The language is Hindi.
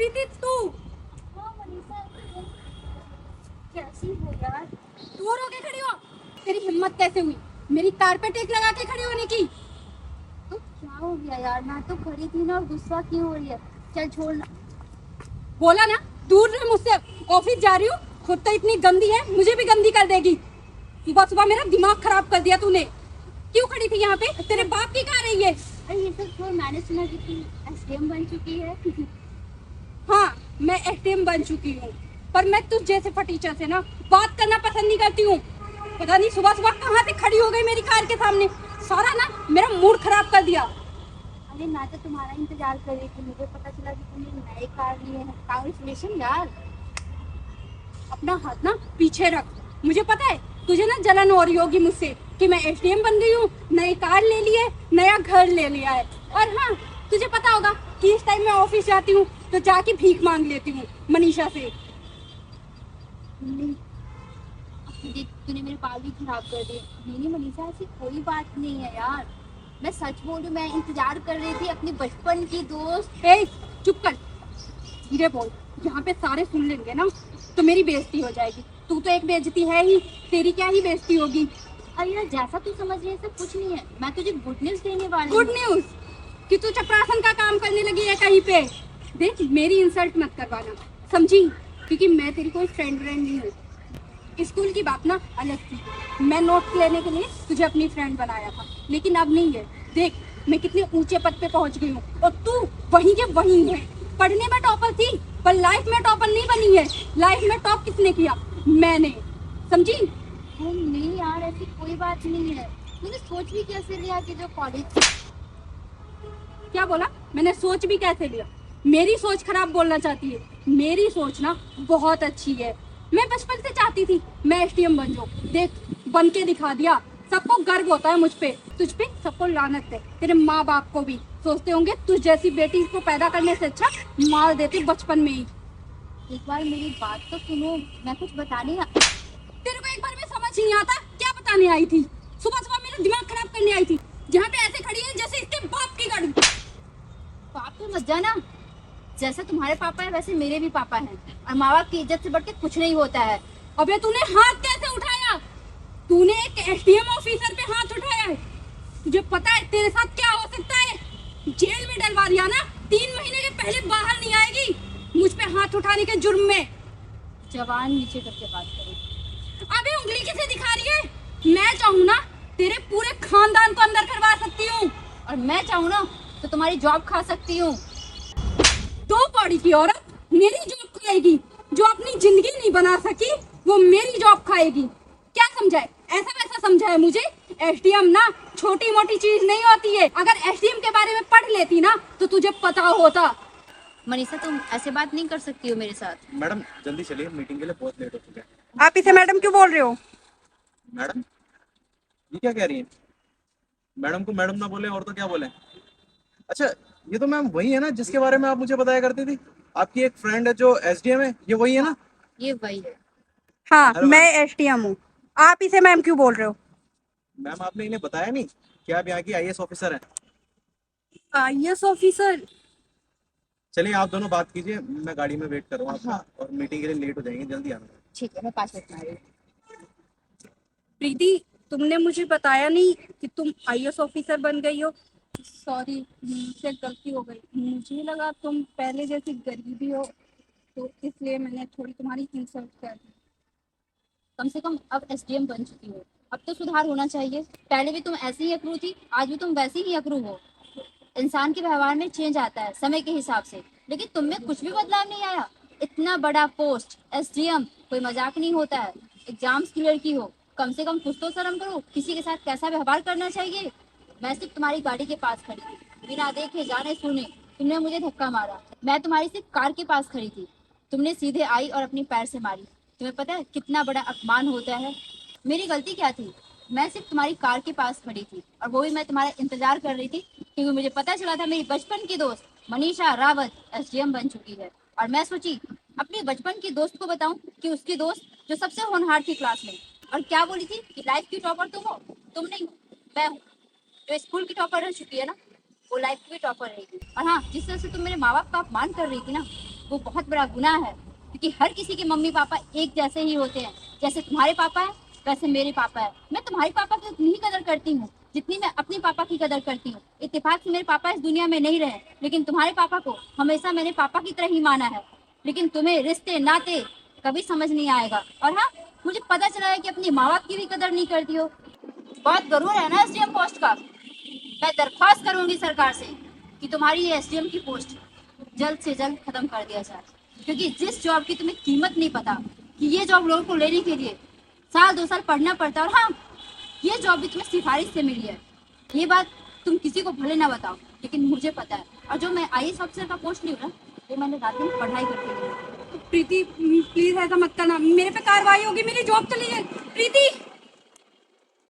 प्रीति तू हाँ मनीषा, कैसी हो यार? दूर होके खड़ी हो। तेरी हिम्मत कैसे हुई मेरी कार पे टेक लगा के खड़ी होने की? तो क्या हो गया यार? मैं तो खड़ी थी ना, और गुस्सा क्यों हो रही है? चल छोड़ ना। बोला ना दूर रह मुझसे। ऑफिस जा रही हूँ, खुद तो इतनी गंदी है, मुझे भी गंदी कर देगी। सुबह सुबह मेरा दिमाग खराब कर दिया तूने। क्यों खड़ी थी यहाँ पे? तेरे बाप की कहाँ रही है? अरे ये सब छोड़, मैंने सुना कि तू एसडीएम बन चुकी है। हाँ, मैं एटीएम बन चुकी हूँ, पर मैं तुझ जैसे फटीचर से ना बात करना पसंद नहीं करती हूँ। पता नहीं सुबह सुबह कहाँ से खड़ी हो गई मेरी कार के सामने, सारा ना मेरा मूड खराब कर दिया। अरे मैं तो तुम्हारा इंतजार कर रही थी, मुझे पता चला कि तुमने नए कार लिए हैं। कांग्रेचुलेशन यार। अपना हाथ ना पीछे रख। मुझे पता है तुझे ना जलन हो रही होगी मुझसे कि मैं एटीएम बन गई हूँ, नई कार ले ली है, नया घर ले लिया है। और हाँ, तुझे पता होगा कि इस टाइम मैं ऑफिस जाती हूँ तो जाके भीख मांग लेती हूँ मनीषा से। तुमने तूने मेरे बाल भी खराब कर दिए। नहीं मनीषा, ऐसी कोई बात नहीं है यार। मैं सच बोल रही हूँ, मैं इंतजार कर रही थी अपनी बचपन की दोस्त। ए, चुप कर, धीरे बोल। यहाँ पे सारे सुन लेंगे ना तो मेरी बेइज्जती हो जाएगी। तू तो एक बेइज्जती है ही, तेरी क्या ही बेइज्जती होगी। अरे यार, जैसा तू समझ रही है सब कुछ नहीं है। मैं तुझे गुड न्यूज देने वाली गुड हूँ। न्यूज कि तू चपरासन का काम करने लगी है कहीं पे। देख, मेरी इंसल्ट मत करवाना, समझी? क्योंकि मैं तेरी कोई फ्रेंड नहीं हूँ। स्कूल की बात ना अलग थी, मैं नोट्स लेने के लिए तुझे अपनी फ्रेंड बनाया था, लेकिन अब नहीं है। देख, मैं कितने ऊंचे पद पे पहुंच गई हूँ और तू वहीं के वहीं है। पढ़ने में टॉपर थी पर लाइफ में टॉपर नहीं बनी है। लाइफ में टॉप किसने किया? मैंने, समझी? नहीं यार, ऐसी कोई बात नहीं है। तूने सोच भी कैसे लिया कि जो कॉलेज। क्या बोला? मैंने सोच भी कैसे लिया? मेरी सोच खराब बोलना चाहती है? मेरी सोच ना बहुत अच्छी है। मैं बचपन से चाहती थी मैं एसटीएम बन जाऊं। देख, बन के दिखा दिया। सबको गर्व होता है मुझ पे, तुझ पे सबको लानत है। तेरे माँ बाप को भी सोचते होंगे तुझ जैसी बेटी को पैदा करने से अच्छा मार देते बचपन में ही। एक बार मेरी बात तो सुनो, मैं कुछ बताने तेरे को एक बार में समझ ही नहीं आता क्या बताने आई थी? सुबह सुबह मेरा दिमाग खराब करने आई थी, जहाँ पे ऐसे खड़ी है जैसे इसके बाप की गाड़ी। पाप पे मत जाना। जैसा तुम्हारे पापा है वैसे मेरे भी पापा हैं, और माँ बाप की इज्जत से बढ़ के कुछ नहीं होता है। अबे तूने हाथ कैसे उठाया? तूने एक एसडीएम ऑफिसर पे हाथ उठाया है। तुझे पता है तेरे साथ क्या हो सकता है? जेल में डलवा दिया ना, 3 महीने के पहले बाहर नहीं आएगी मुझ पे हाथ उठाने के जुर्म में। जवान नीचे करके बात करो। अबे उंगली किसे दिखा रही है? मैं चाहूँ ना तेरे पूरे खानदान को अंदर करवा सकती हूँ, और मैं चाहूँ ना तो तुम्हारी जॉब खा सकती हूँ। दो पौड़ी की औरत मेरी जॉब खाएगी। जो अपनी जिंदगी नहीं बना सकी वो मेरी जॉब खाएगी। क्या समझाए? ऐसा वैसा समझाए मुझे? एसडीएम ना छोटी मोटी चीज नहीं होती है। अगर एसडीएम के बारे में पढ़ लेती ना तो तुझे पता होता। मनीषा, तुम ऐसे बात नहीं कर सकती हो मेरे साथ। मैडम जल्दी चलिए, मीटिंग के लिए बहुत लेट हो चुका है। आप इसे मैडम क्यों बोल रहे हो? मैडम, ये क्या कह रही हैं? मैडम को मैडम ना बोले और तो क्या बोले? अच्छा, ये तो मैम वही है ना जिसके बारे में आप मुझे बताया करती थी। आपकी एक फ्रेंड है जो एसडीएम है, ये वही है ना? ये वही है। हाँ, हेलो मैं मैम। एसडीएम हूँ। आप इसे मैम क्यों बोल रहे हो? मैम, आपने इन्हें बताया नहीं कि आप यहाँ की आईएएस ऑफिसर हैं? IAS officer? चलिए, आप दोनों बात कीजिए, मैं गाड़ी में वेट कर रहा हूँ आपका। हाँ। और मीटिंग के लिए लेट हो जाएंगे, जल्दी आना। ठीक है, मैं 5 मिनट में आ रही हूँ। प्रीति, तुमने मुझे बताया नहीं कि तुम आईएएस ऑफिसर बन गई हो। सॉरी, मुझसे गलती हो गई। मुझे लगा तुम पहले जैसी गरीबी हो तो इसलिए मैंने थोड़ी तुम्हारी इंसल्ट कर दी। कम से कम अब एसडीएम बन चुकी हो, अब तो सुधार होना चाहिए। पहले भी तुम ऐसी ही अकरू थी, आज भी तुम वैसी ही अकरू हो। इंसान के व्यवहार में चेंज आता है समय के हिसाब से, लेकिन तुम में कुछ भी बदलाव नहीं आया। इतना बड़ा पोस्ट एसडीएम कोई मजाक नहीं होता है। एग्जाम्स क्लियर की हो, कम से कम कुछ तो शर्म करो। किसी के साथ कैसा व्यवहार करना चाहिए। मैं सिर्फ तुम्हारी गाड़ी के पास खड़ी थी, बिना देखे जाने सुने तुमने मुझे धक्का मारा। मैं तुम्हारी सिर्फ कार के पास खड़ी थी, तुमने सीधे आई और अपनी पैर से मारी। तुम्हें पता है कितना बड़ा अपमान होता है। मेरी गलती क्या थी? मैं सिर्फ तुम्हारी कार के पास खड़ी थी, और वो भी मैं तुम्हारा इंतजार कर रही थी, क्योंकि मुझे पता चला था मेरी बचपन की दोस्त मनीषा रावत एसडीएम बन चुकी है। और मैं सोची अपनी बचपन की दोस्त को बताऊं कि उसकी दोस्त जो सबसे होनहार थी क्लास में, और क्या बोली थी कि लाइफ की टॉपर तुम हो। तुम नहीं हो, मैं हूँ। जो स्कूल की टॉपर रह चुकी है ना, वो लाइफ की भी टॉपर रहेगी। और हाँ, जिस तरह से तुम मेरे माँ बाप का अपमान कर रही थी ना, वो बहुत बड़ा गुनाह है, क्योंकि हर किसी के मम्मी पापा एक जैसे ही होते हैं। जैसे तुम्हारे पापा है वैसे मेरे पापा है। मैं तुम्हारे पापा की उतनी ही कदर करती हूँ जितनी मैं अपने पापा की कदर करती हूँ। इत्तेफाक से मेरे पापा इस दुनिया में नहीं रहे, लेकिन तुम्हारे पापा को हमेशा मैंने पापा की तरह ही माना है। लेकिन तुम्हें रिश्ते नाते कभी समझ नहीं आएगा। और हाँ, मुझे पता चला है कि अपने माँ बाप की भी कदर नहीं करती हो। बहुत गरूर है ना एसडीएम पोस्ट का। मैं दरख्वास्त करूंगी सरकार से कि तुम्हारी ये एसडीएम की पोस्ट जल्द से जल्द खत्म कर दिया जाए, क्योंकि जिस जॉब की तुम्हें कीमत नहीं पता कि ये जॉब लोगों को लेने के लिए साल 2 साल पढ़ना पड़ता है। और हाँ, ये जॉब भी तुम्हें सिफारिश से मिली है। ये बात तुम किसी को भले ना बताओ, लेकिन मुझे पता है। और जो मैं आईएएस ऑफिसर का पोस्ट ली हूँ ना, वो मैंने रात दिन पढ़ाई करके ली है। प्रीति प्लीज ऐसा मत करना, मेरे पे कार्रवाई होगी, मेरी जॉब चली जाए। प्रीति